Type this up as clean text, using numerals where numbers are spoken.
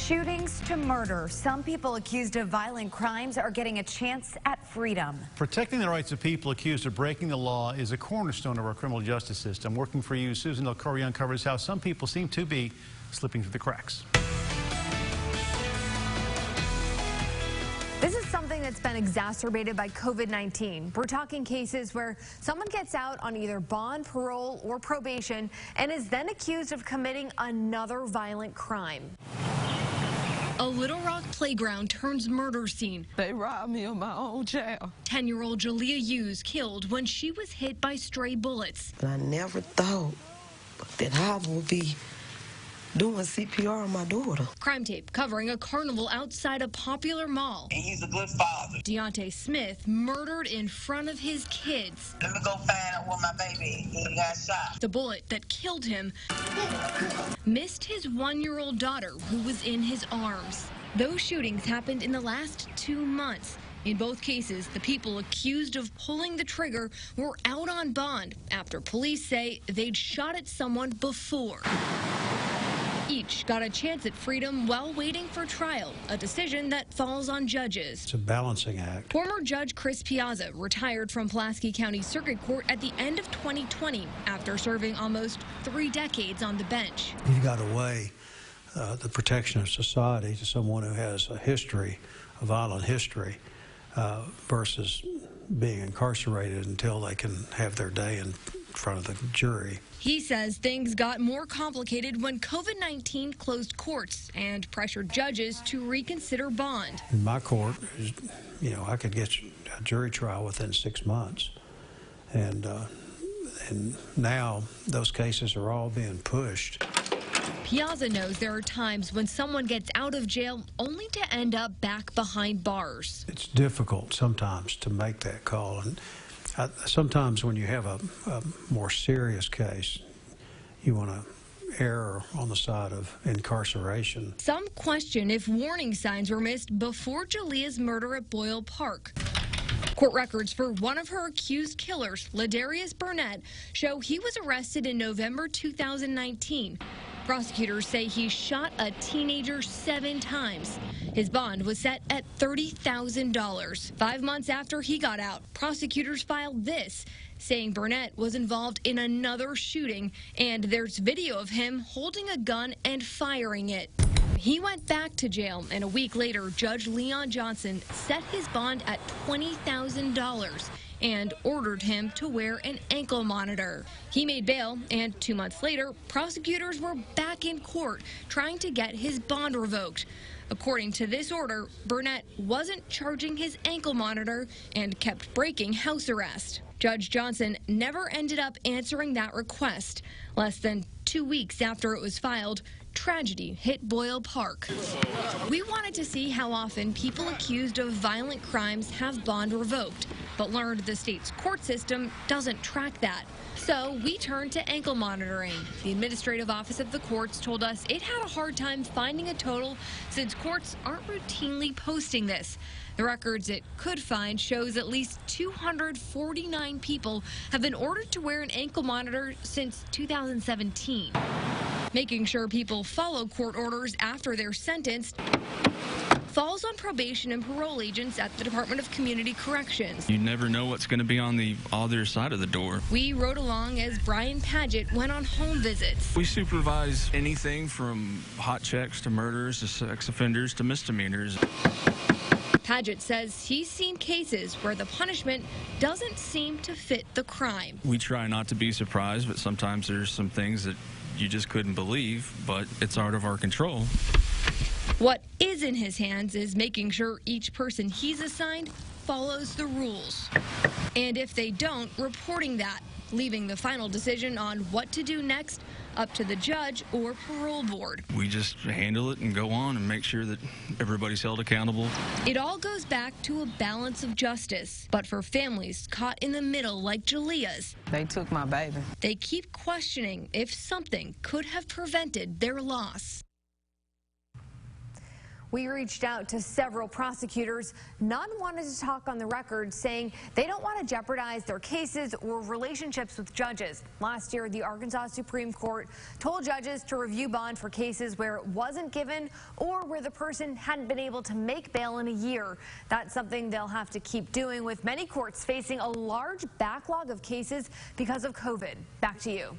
shootings to murder, some people accused of violent crimes are getting a chance at freedom. Protecting the rights of people accused of breaking the law is a cornerstone of our criminal justice system. Working for you, Susan Del Corrion uncovers how some people seem to be slipping through the cracks. This is something that's been exacerbated by COVID-19. We're talking cases where someone gets out on either bond, parole, or probation and is then accused of committing another violent crime. A Little Rock playground turns murder scene. They robbed me of my own child. 10-year-old Jalea Hughes killed when she was hit by stray bullets. I never thought that I would be doing CPR on my daughter. Crime tape covering a carnival outside a popular mall. And he's a good father. Deontay Smith murdered in front of his kids. Let me go find out where my baby is. He got shot. The bullet that killed him missed his 1-year-old daughter, who was in his arms. Those shootings happened in the last 2 months. In both cases, the people accused of pulling the trigger were out on bond after police say they'd shot at someone before. Each got a chance at freedom while waiting for trial, a decision that falls on judges. It's a balancing act. Former Judge Chris Piazza retired from Pulaski County Circuit Court at the end of 2020 after serving almost 3 decades on the bench. You've got to weigh the protection of society to someone who has a history, a violent history, versus being incarcerated until they can have their day in front of the jury. He says things got more complicated when COVID-19 closed courts and pressured judges to reconsider bond. In my court, you know, I could get a jury trial within 6 months. And now those cases are all being pushed. Piazza knows there are times when someone gets out of jail only to end up back behind bars. It's difficult sometimes to make that call. And sometimes when you have a more serious case, you want to err on the side of incarceration. Some question if warning signs were missed before Jalea's murder at Boyle Park. Court records for one of her accused killers, Ladarius Burnett, show he was arrested in November 2019. Prosecutors say he shot a teenager 7 times. His bond was set at $30,000. 5 months after he got out, prosecutors filed this, saying Burnett was involved in another shooting, and there's video of him holding a gun and firing it. He went back to jail, and a week later, Judge Leon Johnson set his bond at $20,000 and ordered him to wear an ankle monitor. He made bail, and 2 months later, prosecutors were back in court trying to get his bond revoked. According to this order, Burnett wasn't charging his ankle monitor and kept breaking house arrest. Judge Johnson never ended up answering that request. Less than 2 weeks after it was filed, tragedy hit Boyle Park. We wanted to see how often people accused of violent crimes have bond revoked, but learned the state's court system doesn't track that. So we turned to ankle monitoring. The administrative office of the courts told us it had a hard time finding a total since courts aren't routinely posting this. The records it could find shows at least 249 people have been ordered to wear an ankle monitor since 2017. Making sure people follow court orders after they're sentenced falls on probation and parole agents at the Department of Community Corrections. You never know what's going to be on the other side of the door. We rode along as Brian Paget went on home visits. We supervise anything from hot checks to murders to sex offenders to misdemeanors. Paget says he's seen cases where the punishment doesn't seem to fit the crime. We try not to be surprised, but sometimes there's some things that you just couldn't believe, but it's out of our control. What is in his hands is making sure each person he's assigned follows the rules. And if they don't, reporting that, leaving the final decision on what to do next up to the judge or parole board. We just handle it and go on and make sure that everybody's held accountable. It all goes back to a balance of justice. But for families caught in the middle like Jalea's, They took my baby. they keep questioning if something could have prevented their loss. We reached out to several prosecutors. None wanted to talk on the record, saying they don't want to jeopardize their cases or relationships with judges. Last year, the Arkansas Supreme Court told judges to review bond for cases where it wasn't given or where the person hadn't been able to make bail in a year. That's something they'll have to keep doing, with many courts facing a large backlog of cases because of COVID. Back to you.